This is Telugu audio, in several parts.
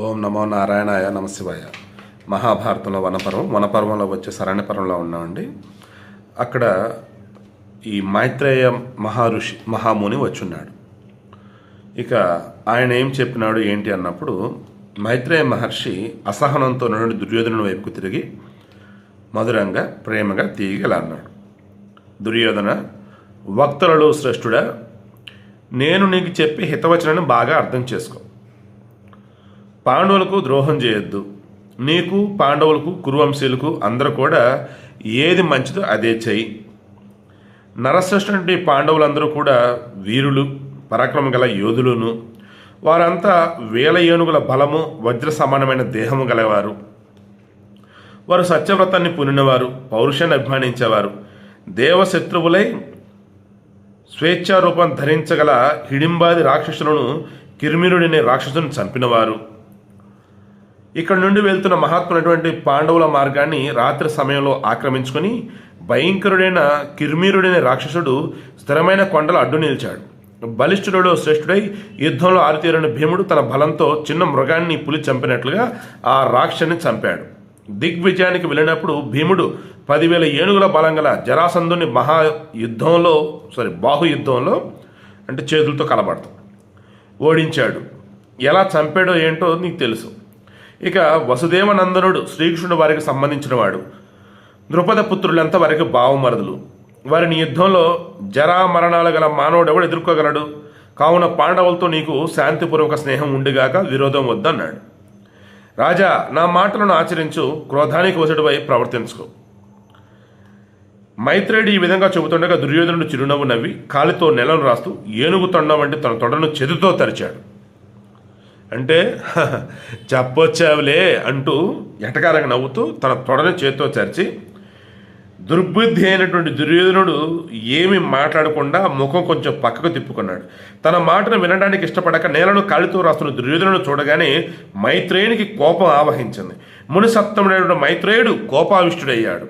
ఓం నమో నారాయణాయ నమశివాయ. మహాభారతంలో వనపర్వంలో వచ్చే శరణ్యపర్వంలో ఉన్నామండి. అక్కడ ఈ మైత్రేయ మహాముని వచ్చున్నాడు. ఇక ఆయన ఏం చెప్పినాడు ఏంటి అన్నప్పుడు, మైత్రేయ మహర్షి అసహనంతో నుండి దుర్యోధను వైపుకు తిరిగి మధురంగా ప్రేమగా తీయగల అన్నాడు. దుర్యోధన, వక్తలలో శ్రేష్ఠుడా, నేను నీకు చెప్పి హితవచనాన్ని బాగా అర్థం చేసుకో. పాండవులకు ద్రోహం చేయొద్దు. నీకు, పాండవులకు, కురువంశీయులకు అందరూ కూడా ఏది మంచిదో అదే చెయ్యి. నరశ్రేష్ఠుడి పాండవులందరూ కూడా వీరులు, పరాక్రమం గల యోధులును. వారంతా వేల ఏనుగుల బలము, వజ్ర సమానమైన దేహము గలవారు. వారు సత్యవ్రతాన్ని పునినవారు, పౌరుషాన్ని అభిమానించేవారు. దేవశత్రువులై స్వేచ్ఛారూపం ధరించగల హిడింబాది రాక్షసులను, కిర్మిరుడినే రాక్షసుని చంపినవారు. ఇక్కడ నుండి వెళ్తున్న మహాత్ములైనటువంటి పాండవుల మార్గాన్ని రాత్రి సమయంలో ఆక్రమించుకొని భయంకరుడైన కిర్మీరుడైన రాక్షసుడు స్థిరమైన కొండలు అడ్డు నిలిచాడు. బలిష్ఠుడు శ్రేష్ఠుడై యుద్ధంలో ఆరితేరిన భీముడు తన బలంతో చిన్న మృగాన్ని పులి చంపినట్లుగా ఆ రాక్షసుని చంపాడు. దిగ్విజయానికి వెళ్ళినప్పుడు భీముడు 10,000 ఏనుగుల బలం గల జరాసంధుని బాహుయుద్ధంలో అంటే చేతులతో కలబడతాం ఓడించాడు. ఎలా చంపాడో ఏంటో నీకు తెలుసు. ఇక వసుదేవనందనుడు శ్రీకృష్ణుడు వారికి సంబంధించిన వాడు. ద్రుపద పుత్రులంతా వారికి బావమరుదులు. వారిని యుద్ధంలో జరా మరణాలు గల మానవుడెవడు ఎదుర్కోగలడు? కావున పాండవులతో నీకు శాంతిపూర్వక స్నేహం ఉండిగాక విరోధం వద్దన్నాడు. రాజా, నా మాటలను ఆచరించు, క్రోధానికి వసడువై ప్రవర్తించుకో. మైత్రేయుడు ఈ విధంగా చెబుతుండగా దుర్యోధనుడు చిరునవ్వు నవ్వి కాలితో నెలను రాస్తూ ఏనుగు తొండం వంటి తన తొడను చేతితో తరిచాడు. అంటే చెప్పొచ్చావులే అంటూ ఎటకారంగా నవ్వుతూ తన తొడని చేతితో చరిచి, దుర్బుద్ధి అయినటువంటి దుర్యోధనుడు ఏమి మాట్లాడకుండా ముఖం కొంచెం పక్కకు తిప్పుకున్నాడు. తన మాటను వినడానికి ఇష్టపడక నేలను కాలితో రాస్తున్న దుర్యోధనుడు చూడగానే మైత్రేయునికి కోపం ఆవహించింది. మునిసత్తముడైన మైత్రేయుడు కోపావిష్టుడయ్యాడు.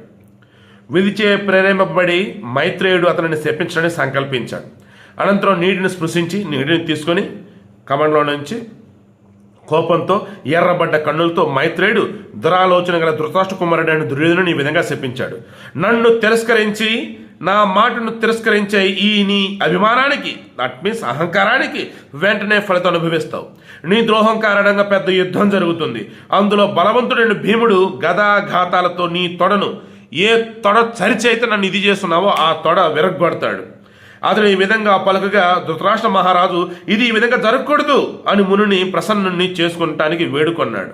విధిచే ప్రేరేపబడి మైత్రేయుడు అతనిని శపించడానికి సంకల్పించాడు. అనంతరం నీటిని స్పృశించి నీటిని తీసుకొని కమంలో నుంచి కోపంతో ఎర్రబడ్డ కన్నులతో మైత్రేయుడు దురాలోచన గల ధృతరాష్ట్ర కుమారుడైన దుర్యోధనుని ఈ విధంగా శపించాడు. నన్ను తిరస్కరించి, నా మాటను తిరస్కరించే ఈ నీ అభిమానానికి, దట్ మీన్స్ అహంకారానికి వెంటనే ఫలితం అనుభవిస్తావు. నీ ద్రోహం కారణంగా పెద్ద యుద్ధం జరుగుతుంది. అందులో బలవంతుడైన భీముడు గదాఘాతాలతో నీ తొడను, ఏ తొడ చరిచైతే నన్ను ఇది చేస్తున్నావో ఆ తొడ విరగ్గొడతాడు. అతను ఈ విధంగా పలుకగా ధృతరాష్ట్ర మహారాజు ఇది ఈ విధంగా జరగకూడదు అని మునుని ప్రసన్నుని చేసుకుంటానికి వేడుకొన్నాడు.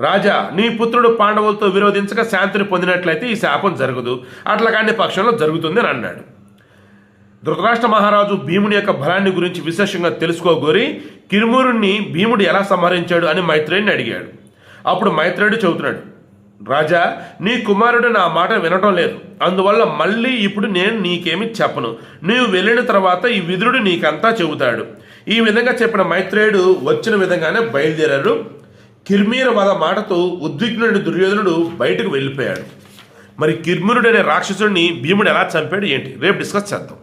రాజా, నీ పుత్రుడు పాండవులతో విరోధించక శాంతిని పొందినట్లయితే ఈ శాపం జరగదు, అట్లా కాని పక్షంలో జరుగుతుంది అని అన్నాడు. ధృతరాష్ట్ర మహారాజు భీముని యొక్క బలాన్ని గురించి విశేషంగా తెలుసుకోగోరి కిర్మూరుణ్ణి భీముడు ఎలా సంహరించాడు అని మైత్రేయుడిని అడిగాడు. అప్పుడు మైత్రేయుడు చెబుతున్నాడు, రాజా, నీ కుమారుడు నా మాట వినటం లేదు. అందువల్ల మళ్ళీ ఇప్పుడు నేను నీకేమి చెప్పను. నీవు వెళ్ళిన తర్వాత ఈ విదురుడు నీకంతా చెబుతాడు. ఈ విధంగా చెప్పిన మైత్రేయుడు వచ్చిన విధంగానే బయలుదేరారు. కిర్మీర వద మాటతో ఉద్విగ్నుడి దుర్యోధనుడు బయటకు వెళ్ళిపోయాడు. మరి కిర్మీరుడనే రాక్షసుడిని భీముడు ఎలా చంపాడు ఏంటి రేపు డిస్కస్ చేద్దాం.